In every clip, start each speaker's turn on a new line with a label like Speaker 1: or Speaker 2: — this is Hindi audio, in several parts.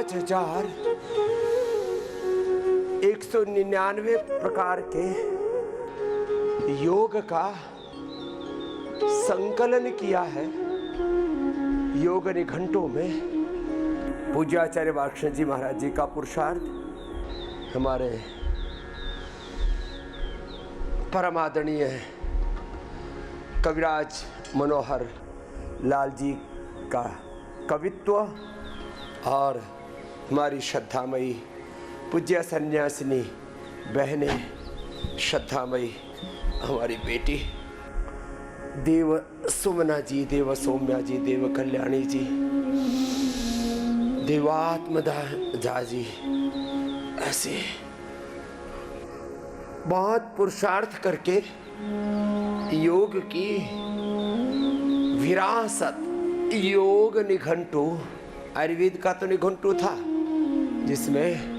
Speaker 1: 5199 प्रकार के योग का संकलन किया है योग निघंटों में। पूज्य आचार्य वार्ष्णेय जी महाराज जी का पुरुषार्थ हमारे परम आदरणीय कविराज मनोहर लाल जी का कवित्व और हमारी श्रद्धामयी पूज्य सन्यासिनी बहनें, श्रद्धामयी हमारी बेटी देव सुमना जी, देव सौम्या जी, देव कल्याणी जी, देवात्मदा झा जी, ऐसे बहुत पुरुषार्थ करके योग की विरासत, योग निघंटू, आयुर्वेद का तो निघंटू था जिसमें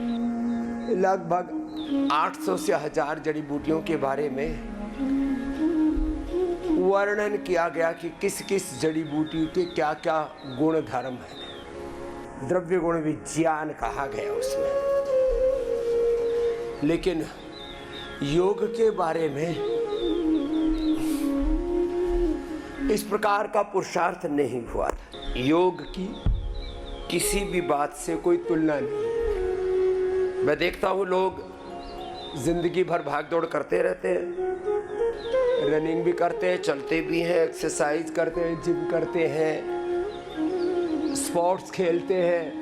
Speaker 1: लगभग 800 से 1000 जड़ी बूटियों के बारे में वर्णन किया गया कि किस किस जड़ी बूटी के क्या क्या गुण धर्म है। द्रव्य गुण विज्ञान कहा गया उसमें। लेकिन योग के बारे में इस प्रकार का पुरुषार्थ नहीं हुआ था। योग की किसी भी बात से कोई तुलना नहीं। मैं देखता हूँ लोग जिंदगी भर भाग दौड़ करते रहते हैं, रनिंग भी करते हैं, चलते भी हैं, एक्सरसाइज करते हैं, जिम करते हैं, स्पोर्ट्स खेलते हैं,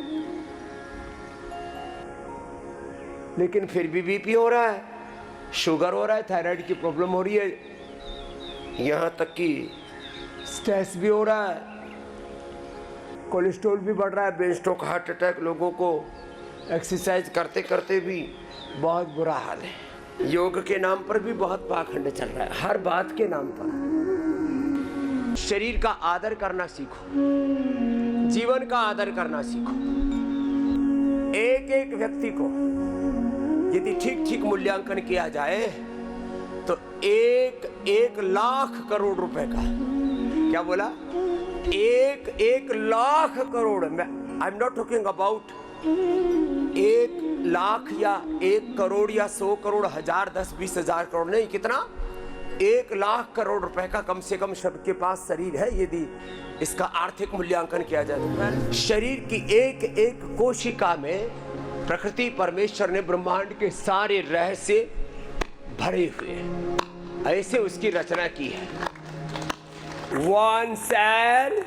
Speaker 1: लेकिन फिर भी बीपी हो रहा है, शुगर हो रहा है, थायराइड की प्रॉब्लम हो रही है, यहाँ तक कि स्ट्रेस भी हो रहा है, कोलेस्ट्रॉल भी बढ़ रहा है, ब्रेन स्ट्रोक, हार्ट अटैक। लोगों को एक्सरसाइज करते करते भी बहुत बुरा हाल है। योग के नाम पर भी बहुत पाखंड चल रहा है, हर बात के नाम पर। शरीर का आदर करना सीखो, जीवन का आदर करना सीखो। एक एक व्यक्ति को यदि ठीक ठीक मूल्यांकन किया जाए तो 1,00,000 करोड़ रुपए का, क्या बोला, 1,00,000 crore. I am not talking about 1,00,000 या 1 करोड़ या 100 करोड़, 1000, 10, 20 हजार करोड़ नहीं, कितना, 1,00,000 करोड़ रुपए का कम से कम सबके पास शरीर है यदि इसका आर्थिक मूल्यांकन किया जाए तो। शरीर की एक एक कोशिका में प्रकृति परमेश्वर ने ब्रह्मांड के सारे रहस्य भरे हुए, ऐसे उसकी रचना की है। 1 सेल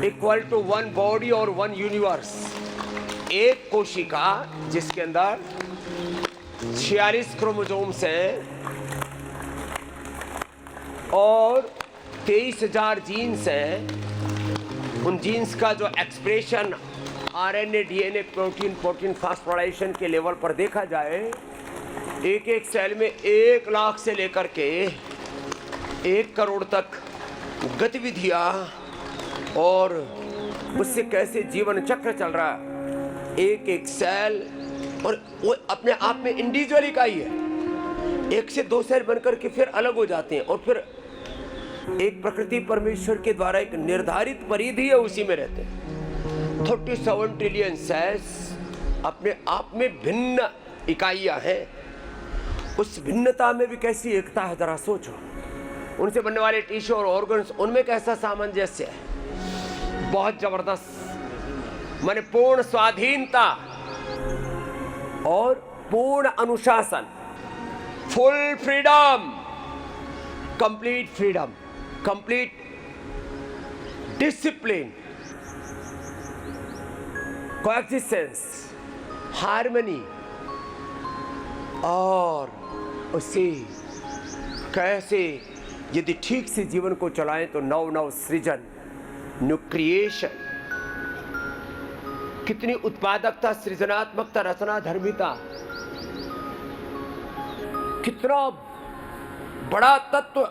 Speaker 1: इक्वल टू 1 बॉडी और 1 यूनिवर्स। एक कोशिका जिसके अंदर 46 क्रोमोसोम्स हैं और 23,000 जीन्स हैं। उन जीन्स का जो expression RNA, DNA, protein phosphorylation के लेवल पर देखा जाए, एक एक सेल में 1,00,000 से लेकर के 1 करोड़ तक गतिविधियां और उससे कैसे जीवन चक्र चल रहा है। एक एक सेल, और वो अपने आप में इंडिविजुअल इकाई है। 1 से 2 सेल बनकर के फिर अलग हो जाते हैं और फिर एक प्रकृति परमेश्वर के द्वारा एक निर्धारित परिधि है, उसी में रहते हैं। 37 ट्रिलियन सेल्स अपने आप में भिन्न इकाइयां हैं। उस भिन्नता में भी कैसी एकता है, जरा सोचो। उनसे बनने वाले टिश्यू और ऑर्गन्स, उनमें कैसा सामंजस्य है, बहुत जबरदस्त। माने पूर्ण स्वाधीनता और पूर्ण अनुशासन, full freedom, complete freedom, complete discipline, coexistence, harmony. और उसे कैसे यदि ठीक से जीवन को चलाएं तो नव सृजन, न्यू क्रिएशन, कितनी उत्पादकता, सृजनात्मकता, रचना धर्मिता, कितना बड़ा तत्व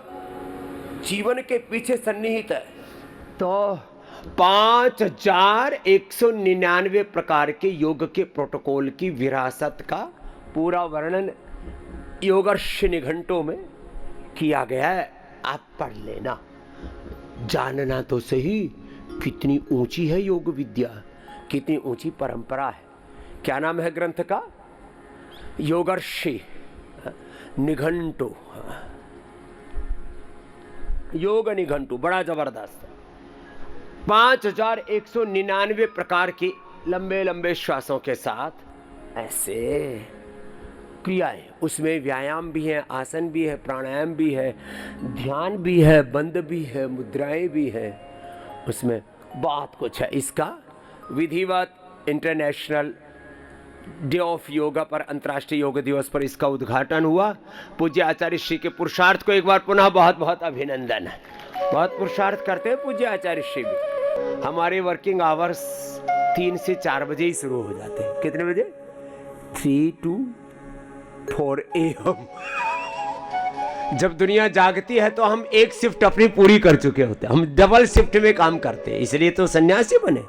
Speaker 1: जीवन के पीछे सन्निहित है। तो 5199 प्रकार के योग के प्रोटोकॉल की विरासत का पूरा वर्णन योगर्ष निघंटों में किया गया है। आप पढ़ लेना, जानना तो सही कितनी ऊंची है योग विद्या, कितनी ऊंची परंपरा है। क्या नाम है ग्रंथ का? योगर्षि निघंटु, योग निघंटु, बड़ा जबरदस्त। 5199 प्रकार की लंबे लंबे श्वासों के साथ ऐसे क्रियाएं, उसमें व्यायाम भी है, आसन भी है, प्राणायाम भी है, ध्यान भी है, बंद भी है, मुद्राएं भी है, उसमें बहुत कुछ है। इसका विधिवत इंटरनेशनल डे ऑफ योगा पर, अंतर्राष्ट्रीय योग दिवस पर इसका उद्घाटन हुआ। पूज्य आचार्य श्री के पुरुषार्थ को एक बार पुनः बहुत बहुत अभिनंदन है। बहुत पुरुषार्थ करते हैं पूज्य आचार्य श्री भी। हमारे वर्किंग आवर्स 3 से 4 बजे ही शुरू हो जाते हैं। कितने बजे? 3 to 4 AM। जब दुनिया जागती है तो हम एक शिफ्ट अपनी पूरी कर चुके होते हैं, हम डबल शिफ्ट में काम करते हैं, इसलिए तो सन्यासी बने।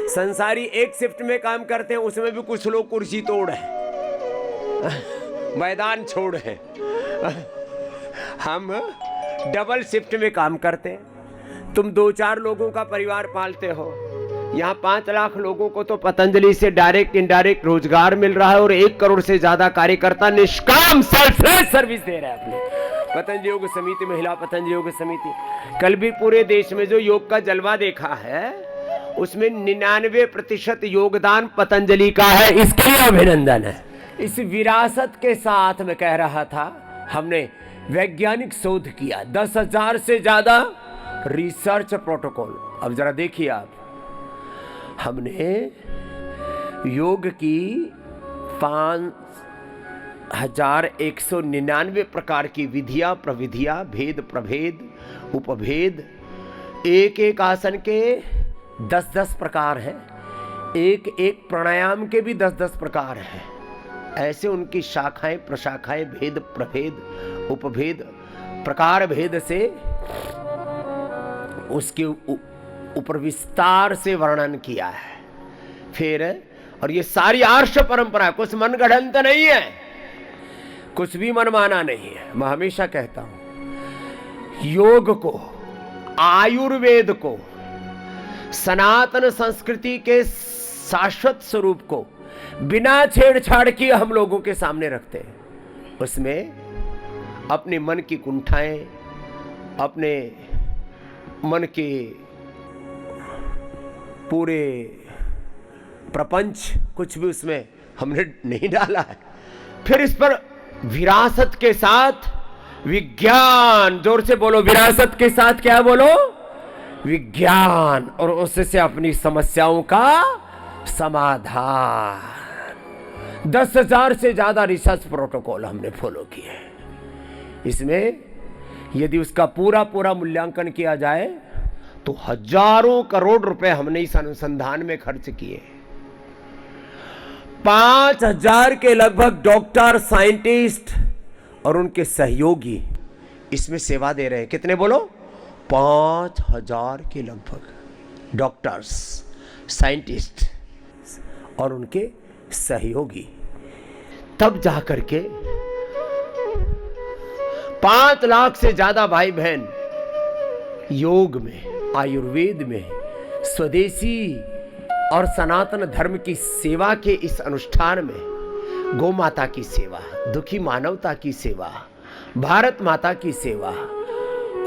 Speaker 1: संसारी एक शिफ्ट में काम करते हैं, उसमें भी कुछ लोग कुर्सी तोड़ है, मैदान छोड़ है। हम डबल शिफ्ट में काम करते हैं। तुम 2-4 लोगों का परिवार पालते हो, यहाँ 5 लाख लोगों को तो पतंजलि से डायरेक्ट इनडायरेक्ट रोजगार मिल रहा है, और 1 करोड़ से ज्यादा कार्यकर्ता निष्काम सेल्फलेस सर्विस दे रहे हैं अपने। पतंजलि योग समिति, महिला पतंजलि योग समिति, कल भी पूरे देश में जो योग का जलवा देखा है उसमें 99% योगदान पतंजलि का है। इसके लिए अभिनंदन है। इस विरासत के साथ मैं कह रहा था, हमने वैज्ञानिक शोध किया, 10,000 से ज्यादा रिसर्च प्रोटोकॉल। अब जरा देखिए आप, हमने योग की 5199 प्रकार की विधियां, प्रविधियां, भेद प्रभेद, उपभेद, एक एक आसन के 10-10 प्रकार हैं, एक एक प्राणायाम के भी 10-10 प्रकार हैं। ऐसे उनकी शाखाएं, प्रशाखाएं, भेद प्रभेद, उपभेद, प्रकार भेद से उसके ऊपर विस्तार से वर्णन किया है। फिर और ये सारी आर्ष परंपरा, कुछ मनगढ़ंत नहीं है, कुछ भी मनमाना नहीं है। मैं हमेशा कहता हूं, योग को, आयुर्वेद को, सनातन संस्कृति के शाश्वत स्वरूप को बिना छेड़छाड़ किए हम लोगों के सामने रखते हैं। उसमें अपने मन की कुंठाएं, अपने मन के पूरे प्रपंच, कुछ भी उसमें हमने नहीं डाला है। फिर इस पर विरासत के साथ विज्ञान, जोर से बोलो, विरासत के साथ क्या बोलो? विज्ञान, और उससे अपनी समस्याओं का समाधान। 10,000 से ज्यादा रिसर्च प्रोटोकॉल हमने फॉलो किए। इसमें यदि उसका पूरा मूल्यांकन किया जाए तो हजारों करोड़ रुपए हमने इस अनुसंधान में खर्च किए। 5,000 के लगभग डॉक्टर, साइंटिस्ट और उनके सहयोगी इसमें सेवा दे रहे हैं। कितने बोलो? 5,000 के लगभग डॉक्टर्स, साइंटिस्ट और उनके सहयोगी। तब जाकर के 5 लाख से ज्यादा भाई बहन योग में, आयुर्वेद में, स्वदेशी और सनातन धर्म की सेवा के इस अनुष्ठान में गौ माता की सेवा, दुखी मानवता की सेवा, भारत माता की सेवा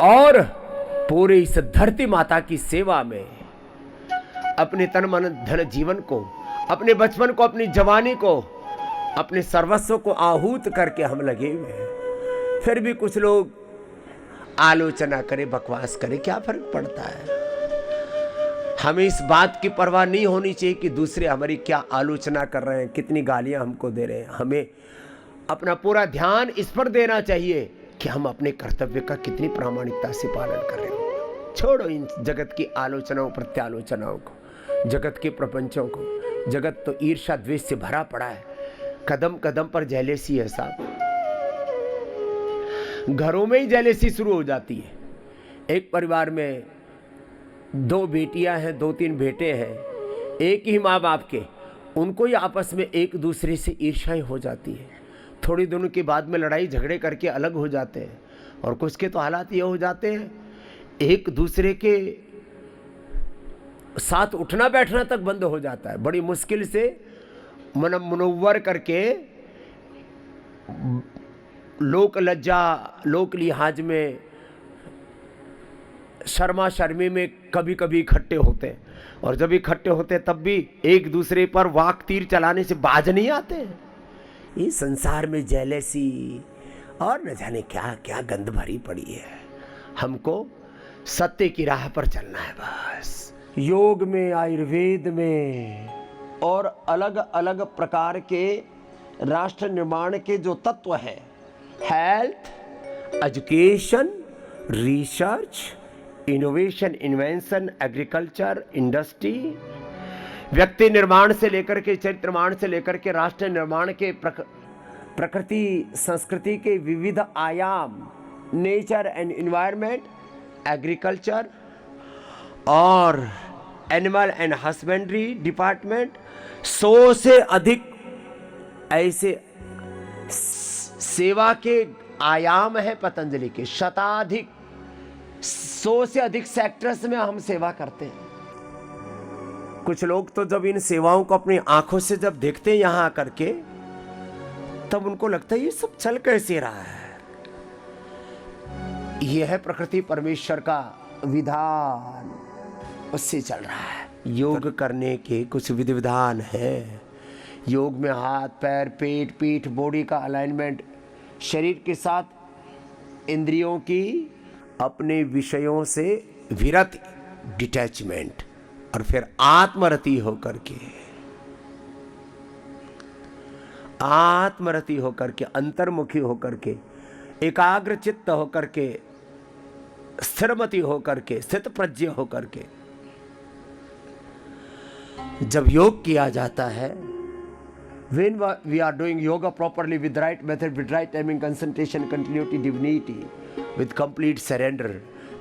Speaker 1: और पूरे इस धरती माता की सेवा में अपने तन मन धन जीवन को, अपने बचपन को, अपनी जवानी को, अपने सर्वस्व को आहूत करके हम लगे हुए हैं। फिर भी कुछ लोग आलोचना करें, बकवास करें, क्या फर्क पड़ता है? हमें इस बात की परवाह नहीं होनी चाहिए कि दूसरे हमारी क्या आलोचना कर रहे हैं, कितनी गालियां हमको दे रहे हैं। हमें अपना पूरा ध्यान इस पर देना चाहिए कि हम अपने कर्तव्य का कितनी प्रामाणिकता से पालन कर रहे हैं। छोड़ो इन जगत की आलोचनाओं, प्रत्यालोचनाओं को, जगत के प्रपंचों को। जगत तो ईर्ष्या द्वेष से भरा पड़ा है, कदम कदम पर जेलेसी है साहब। घरों में ही जेलेसी शुरू हो जाती है। एक परिवार में 2 बेटियां हैं, 2-3 बेटे हैं, एक ही माँ बाप के, उनको ही आपस में एक दूसरे से ईर्ष्याएं हो जाती है। थोड़ी दिनों के बाद में लड़ाई झगड़े करके अलग हो जाते हैं। और कुछ के तो हालात ये हो जाते हैं, एक दूसरे के साथ उठना बैठना तक बंद हो जाता है। बड़ी मुश्किल से मुनव्वर करके लोक लज्जा, लोक लिहाज में, शर्मा शर्मी में कभी कभी इकट्ठे होते हैं, और जब इकट्ठे होते हैं तब भी एक दूसरे पर वाक तीर चलाने से बाज नहीं आते हैं। इस संसार में जेलेसी और न जाने क्या क्या गंध भरी पड़ी है। हमको सत्य की राह पर चलना है बस। योग में, आयुर्वेद में और अलग अलग प्रकार के राष्ट्र निर्माण के जो तत्व हैं, health, education, research, innovation, invention, agriculture, industry, व्यक्ति निर्माण से लेकर के चरित्र निर्माण से लेकर के राष्ट्र निर्माण के प्रकृति संस्कृति के विविध आयाम, नेचर एंड एनवायरनमेंट, एग्रीकल्चर और एनिमल एंड हस्बेंड्री डिपार्टमेंट, 100 से अधिक ऐसे सेवा के आयाम है पतंजलि के। शताधिक 100 से अधिक सेक्टर्स में हम सेवा करते हैं। कुछ लोग तो जब इन सेवाओं को अपनी आंखों से जब देखते हैं यहां आकर के, तब उनको लगता है ये सब चल कैसे रहा है। यह है प्रकृति परमेश्वर का विधान, उससे चल रहा है। योग करने के कुछ विधि विधान है। योग में हाथ, पैर, पेट, पीठ, बॉडी का अलाइनमेंट, शरीर के साथ इंद्रियों की अपने विषयों से विरति, डिटैचमेंट, और फिर आत्मरति होकर के अंतर्मुखी होकर के, एकाग्र चित्त होकर के, स्थिरमति होकर के, स्थित प्रज्ञ होकर के जब योग किया जाता है, when we are doing yoga properly with right method, with right timing, concentration, continuity, divinity, with complete surrender,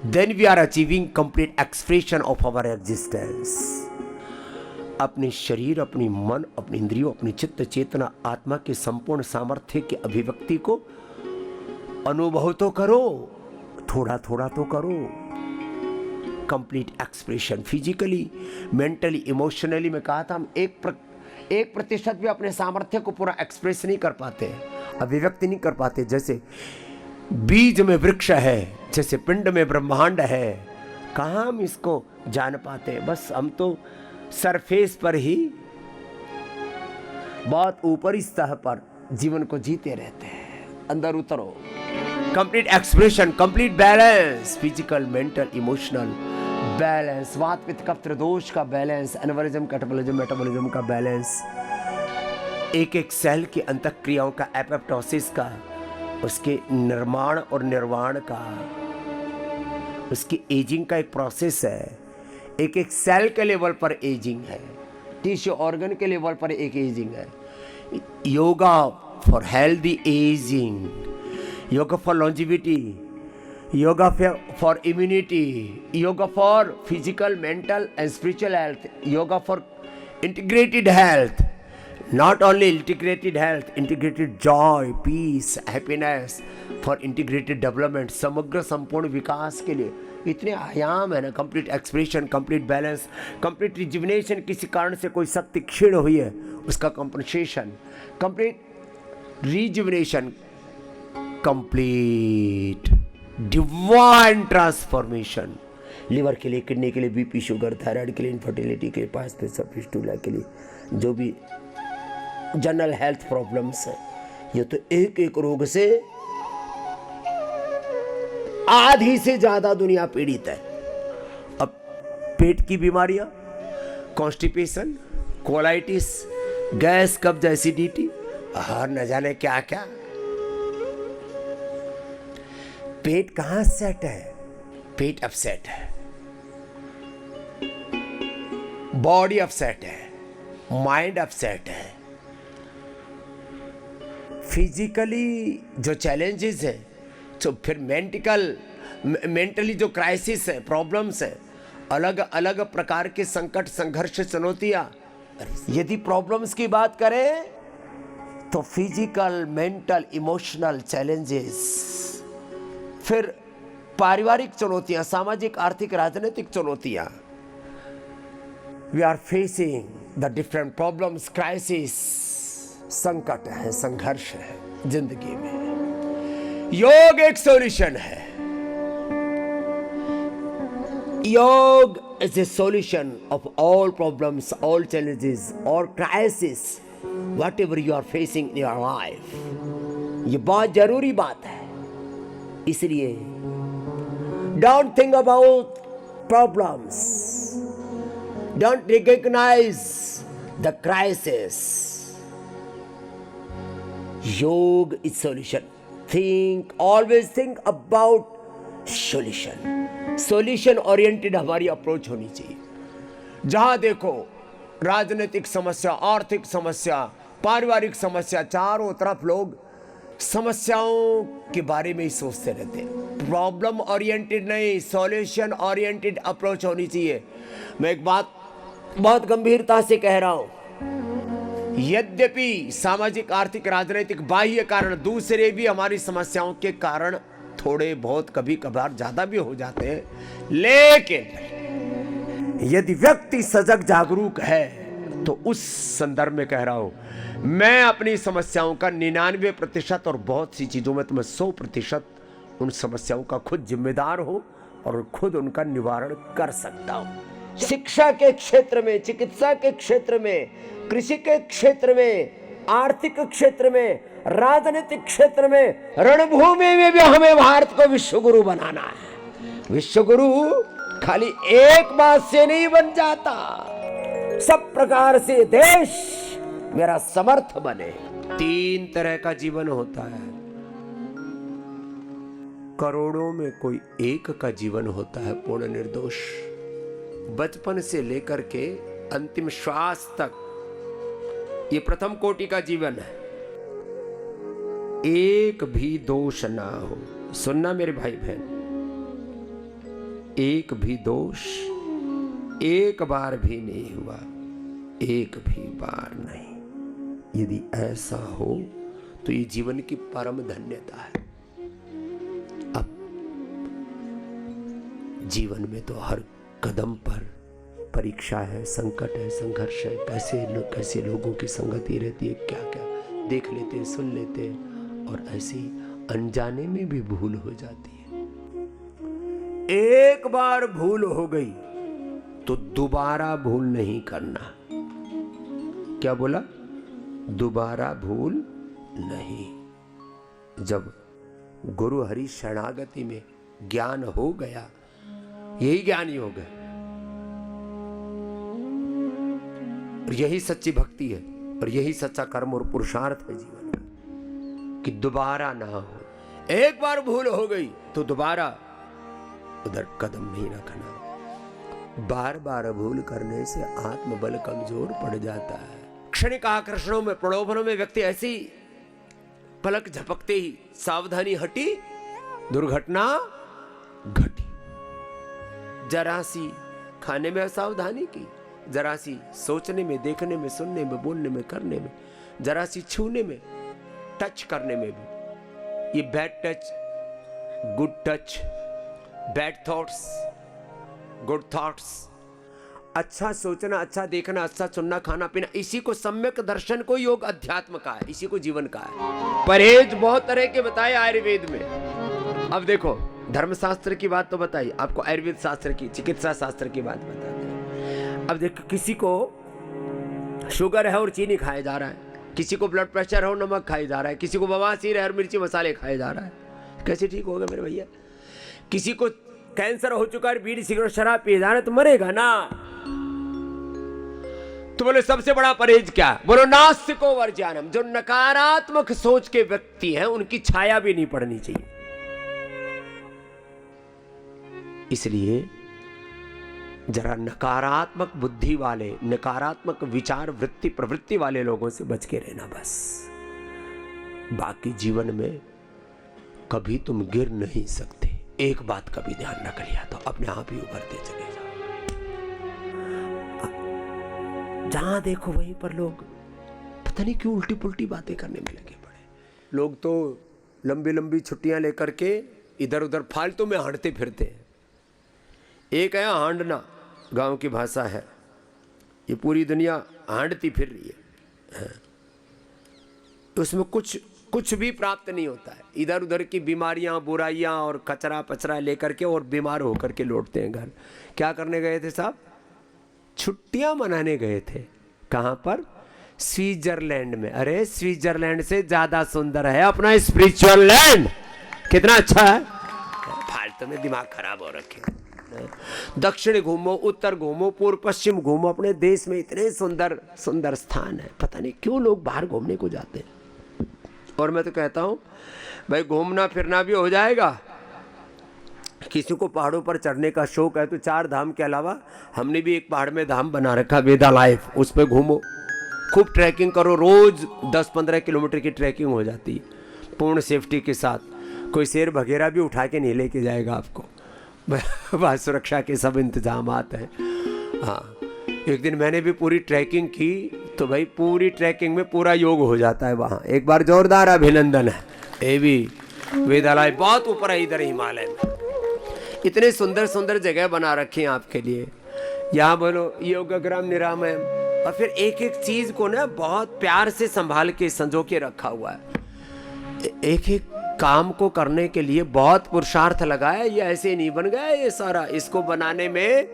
Speaker 1: then we are achieving complete expression of our existence. अपने शरीर, अपनी मन, अपनी इंद्रियों, अपनी चित्त चेतना, आत्मा के संपूर्ण सामर्थ्य की अभिव्यक्ति को अनुभव तो करो, थोड़ा थोड़ा तो करो। Complete expression, physically, mentally, emotionally. मैं कहा था हम 1% भी अपने सामर्थ्य को पूरा एक्सप्रेस नहीं कर पाते, अभिव्यक्ति नहीं कर पाते। जैसे बीज में वृक्ष है, जैसे पिंड में ब्रह्मांड है, कहाँ हम इसको जान पाते। बस हम तो सरफेस पर ही, बहुत ऊपरी सतह पर जीवन को जीते रहते हैं। अंदर उतरो। Complete expression, complete balance, physical, mental, emotional balance, वात पित्त कफ त्रिदोष का बैलेंस, एनाबॉलिज्म, कैटाबॉलिज्म, मेटाबॉलिज्म का बैलेंस, एक एक सेल की अंतःक्रियाओं का, एपोप्टोसिस का, उसके निर्माण और निर्वाण का, उसकी एजिंग का एक प्रोसेस है। एक एक सेल के लेवल पर एजिंग है, टिश्यू ऑर्गन के लेवल पर एक एजिंग है। Yoga for healthy ageing, yoga for longevity, yoga for immunity, yoga for physical, mental and spiritual health, yoga for integrated health, not only integrated health, integrated joy, peace, happiness, for integrated development, समग्र संपूर्ण विकास के लिए इतने आयाम है ना। Complete expression, complete balance, complete rejuvenation, किसी कारण से कोई शक्ति क्षीण हुई है उसका compensation, complete rejuvenation, complete divine transformation, liver के लिए, किडनी के लिए, बीपी, शुगर, थायराइड के लिए, इनफर्टिलिटी के लिए, पास फिस्टुला के लिए, जो भी जनरल हेल्थ प्रॉब्लम्स है, ये तो एक एक रोग से आधी से ज्यादा दुनिया पीड़ित है। अब पेट की बीमारियां, कॉन्स्टिपेशन, कोलाइटिस, गैस, कब्ज, एसिडिटी और न जाने क्या क्या। पेट कहां सेट है? पेट अपसेट है, बॉडी अपसेट है, माइंड अपसेट है। फिजिकली जो चैलेंजेस है, तो फिर मेंटली जो क्राइसिस है, प्रॉब्लम्स है, अलग अलग प्रकार के संकट, संघर्ष, चुनौतियां। यदि प्रॉब्लम्स की बात करें तो फिजिकल, मेंटल, इमोशनल चैलेंजेस, फिर पारिवारिक चुनौतियां, सामाजिक, आर्थिक, राजनीतिक चुनौतियां, we are facing the different problems, crisis, संकट है, संघर्ष है जिंदगी में। योग एक सॉल्यूशन है। योग is a solution of all problems, all challenges, all crises, whatever you are facing in your life. ये बहुत जरूरी बात है। इसलिए don't think about problems, don't recognize the crisis. Yoga is solution. Always think about solution. Solution oriented हमारी अप्रोच होनी चाहिए। जहां देखो राजनीतिक समस्या, आर्थिक समस्या, पारिवारिक समस्या, चारों तरफ लोग समस्याओं के बारे में ही सोचते रहते हैं। प्रॉब्लम ओरिएंटेड नहीं, सॉल्यूशन ओरिएंटेड अप्रोच होनी चाहिए। मैं एक बात बहुत गंभीरता से कह रहा हूं, यद्यपि सामाजिक, आर्थिक, राजनीतिक बाह्य कारण दूसरे भी हमारी समस्याओं के कारण थोड़े बहुत कभी कभार ज्यादा भी हो जाते हैं, लेकिन यदि व्यक्ति सजग जागरूक है तो उस संदर्भ में कह रहा हूं, मैं अपनी समस्याओं का 99% और बहुत सी चीजों में तो मैं 100% उन समस्याओं का खुद जिम्मेदार हूं और खुद उनका निवारण कर सकता हूं। शिक्षा के क्षेत्र में, चिकित्सा के क्षेत्र में, कृषि के क्षेत्र में, आर्थिक क्षेत्र में, राजनीतिक क्षेत्र में, रणभूमि में भी हमें भारत को विश्व गुरु बनाना है। विश्व गुरु खाली एक बात से नहीं बन जाता, सब प्रकार से देश मेरा समर्थ बने। 3 तरह का जीवन होता है। करोड़ों में कोई एक का जीवन होता है पूर्ण निर्दोष। बचपन से लेकर के अंतिम श्वास तक ये प्रथम कोटि का जीवन है। एक भी दोष ना हो। सुनना मेरे भाई बहन, एक भी दोष एक बार भी नहीं हुआ, एक भी बार नहीं। यदि ऐसा हो तो ये जीवन की परम धन्यता है। अब जीवन में तो हर कदम पर परीक्षा है, संकट है, संघर्ष है। कैसे लोगों की संगति रहती है, क्या क्या देख लेते हैं, सुन लेते हैं, और ऐसी अनजाने में भी भूल हो जाती है। एक बार भूल हो गई तो दोबारा भूल नहीं करना। क्या बोला? दोबारा भूल नहीं। जब गुरु हरि शरणागति में ज्ञान हो गया, यही ज्ञान योग है और यही सच्ची भक्ति है और यही सच्चा कर्म और पुरुषार्थ है जीवन का, कि दोबारा ना हो। एक बार भूल हो गई तो दोबारा उधर कदम नहीं रखना। बार बार भूल करने से आत्मबल कमजोर पड़ जाता है। क्षणिक आकर्षणों में, प्रलोभनों में व्यक्ति ऐसी पलक झपकते ही सावधानी हटी, दुर्घटना घटी। जरा सी खाने में असावधानी की, जरा सी सोचने में, देखने में, सुनने में, बोलने में, करने में, जरा सी छूने में, टच करने में भी, ये bad touch, good touch, bad thoughts, good thoughts, अच्छा सोचना, अच्छा देखना, अच्छा सुनना, खाना पीना, इसी को सम्यक दर्शन को योग अध्यात्म का है, इसी को जीवन का है। परहेज बहुत तरह के बताए आयुर्वेद में। अब देखो, धर्मशास्त्र की बात तो बताई, आपको आयुर्वेद शास्त्र की, चिकित्सा शास्त्र की बात बताते हैं। अब देखो, किसी को शुगर है और चीनी खाया जा रहा है, किसी को ब्लड प्रेशर है और नमक खाया जा रहा है, किसी को बवासीर है और मिर्ची मसाले खाए जा रहा है, कैसे ठीक होगा मेरे भैया? किसी को कैंसर हो चुका है, बीड़ी सिगरेट शराब पिए जा रहा है, तो मरेगा ना। तो बोले सबसे बड़ा परहेज क्या? बोलो नास्तिको वर्ज्यानम। जो नकारात्मक सोच के व्यक्ति हैं उनकी छाया भी नहीं पड़नी चाहिए। इसलिए जरा नकारात्मक बुद्धि वाले, नकारात्मक विचार, वृत्ति, प्रवृत्ति वाले लोगों से बच के रहना बस। बाकी जीवन में कभी तुम गिर नहीं सकते। एक बात कभी ध्यान रख लिया तो अपने आप ही उभरते चले जाओ। जहां देखो वहीं पर लोग पता नहीं क्यों उल्टी पुल्टी बातें करने में लगे पड़े। लोग तो लंबी लंबी छुट्टियां लेकर के इधर उधर फालतू में हांडते फिरते हैं। एक है हांडना, गांव की भाषा है, ये पूरी दुनिया हांडती फिर रही है, उसमें कुछ भी प्राप्त नहीं होता है। इधर उधर की बीमारियां, बुराइयां और कचरा पचरा लेकर के और बीमार होकर के लौटते हैं घर। क्या करने गए थे साहब? छुट्टियां मनाने गए थे। कहां पर? स्विट्जरलैंड में। अरे स्विट्जरलैंड से ज्यादा सुंदर है अपना स्पिरिचुअल लैंड। कितना अच्छा है। फालतू में दिमाग खराब हो रखे। दक्षिण घूमो, उत्तर घूमो, पूर्व पश्चिम घूमो, अपने देश में इतने सुंदर सुंदर स्थान है। पता नहीं क्यों लोग बाहर घूमने को जाते हैं। और मैं तो कहता हूं भाई घूमना फिरना भी हो जाएगा। किसी को पहाड़ों पर चढ़ने का शौक है तो 4 धाम के अलावा हमने भी एक पहाड़ में धाम बना रखा, वेदा लाइफ। उस पर घूमो, खूब ट्रैकिंग करो। रोज 10-15 किलोमीटर की ट्रैकिंग हो जाती है पूर्ण सेफ्टी के साथ। कोई शेर वगैरह भी उठा के नहीं लेके जाएगा आपको। वहाँ सुरक्षा के सब इंतजाम हैं। हाँ, एक दिन मैंने भी पूरी ट्रैकिंग की तो भाई पूरी ट्रैकिंग में पूरा योग हो जाता है वहाँ। एक बार जोरदार अभिनंदन है। ये भी वेदालय बहुत ऊपर है इधर हिमालय में। इतने सुंदर सुंदर जगह बना रखी हैं आपके लिए। यहाँ बोलो योगग्राम निरामयम। और फिर एक एक चीज को ना बहुत प्यार से संभाल के संजो के रखा हुआ है। एक एक काम को करने के लिए बहुत पुरुषार्थ लगाया। ये ऐसे नहीं बन गया ये सारा। इसको बनाने में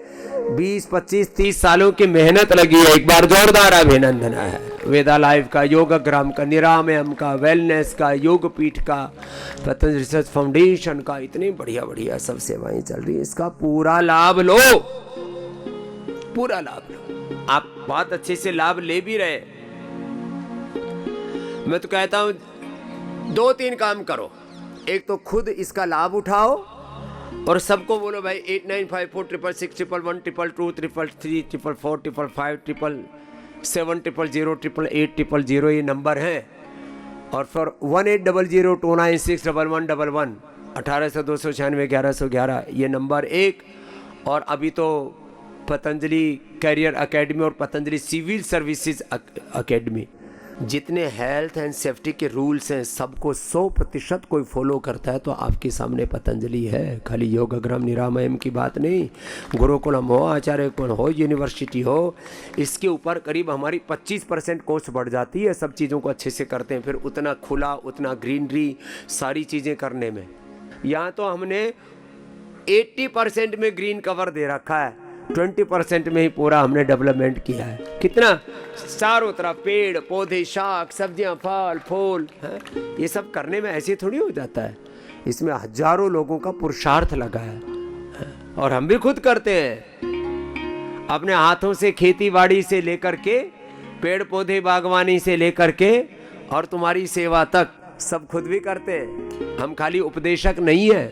Speaker 1: 20, 25, 30 सालों की मेहनत लगी है। एक बार जोरदार अभिनंदन है वेदा लाइफ का, योगग्राम का, निरामयम का, वेलनेस का, योगपीठ का, पतंजलि रिसर्च फाउंडेशन का। इतनी बढ़िया बढ़िया सब सेवाएं चल रही है। इसका पूरा लाभ लो, पूरा लाभ लो। आप बहुत अच्छे से लाभ ले भी रहे। मैं तो कहता हूं 2-3 काम करो। एक तो खुद इसका लाभ उठाओ और सबको बोलो भाई 89546611333344555577000000 ये नंबर है। और फिर 180029611111 1800-296-1111 ये नंबर एक। और अभी तो पतंजलि कैरियर एकेडमी और पतंजलि सिविल सर्विसेज एकेडमी, जितने हेल्थ एंड सेफ्टी के रूल्स हैं सबको 100% कोई फॉलो करता है तो आपके सामने पतंजलि है। खाली योगग्राम निरामयम की बात नहीं, गुरुकुलम हो, आचार्य कुल हो, यूनिवर्सिटी हो, इसके ऊपर करीब हमारी 25% कॉस्ट बढ़ जाती है। सब चीज़ों को अच्छे से करते हैं, फिर उतना खुला, उतना ग्रीनरी, सारी चीज़ें करने में। यहाँ तो हमने 80% में ग्रीन कवर दे रखा है, 20% में ही पूरा हमने डेवलपमेंट किया है। कितना? चारों तरफ पेड़ पौधे, शाक सब्जियां, फल फूल, ये सब करने में ऐसे थोड़ी हो जाता है। इसमें हजारों लोगों का पुरुषार्थ लगा है। और हम भी खुद करते हैं अपने हाथों से, खेती बाड़ी से लेकर के, पेड़ पौधे बागवानी से लेकर के और तुम्हारी सेवा तक सब खुद भी करते हैं। हम खाली उपदेशक नहीं है।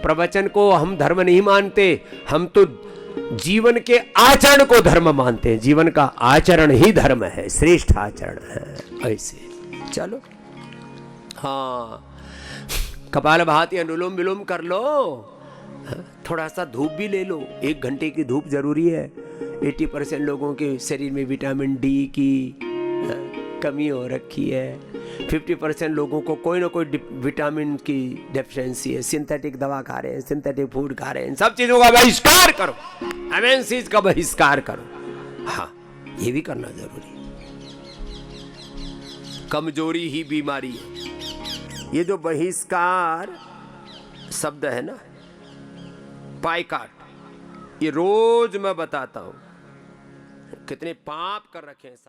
Speaker 1: प्रवचन को हम धर्म नहीं मानते, हम तो जीवन के आचरण को धर्म मानते हैं। जीवन का आचरण ही धर्म है, श्रेष्ठ आचरण है। ऐसे चलो, हाँ, कपालभाति अनुलोम विलोम कर लो, थोड़ा सा धूप भी ले लो। 1 घंटे की धूप जरूरी है। 80% लोगों के शरीर में विटामिन डी की कमी हो रखी है। 50% लोगों को कोई ना कोई विटामिन की डेफिशिएंसी है। सिंथेटिक दवा खा रहे हैं, सिंथेटिक फूड खा रहे हैं। इन सब चीजों का बहिष्कार करो, एमएनसीज का बहिष्कार करो। हाँ, ये भी करना जरूरी है। कमजोरी ही बीमारी है। ये जो बहिष्कार शब्द है ना, बायकॉट, ये रोज मैं बताता हूं कितने पाप कर रखे हैं।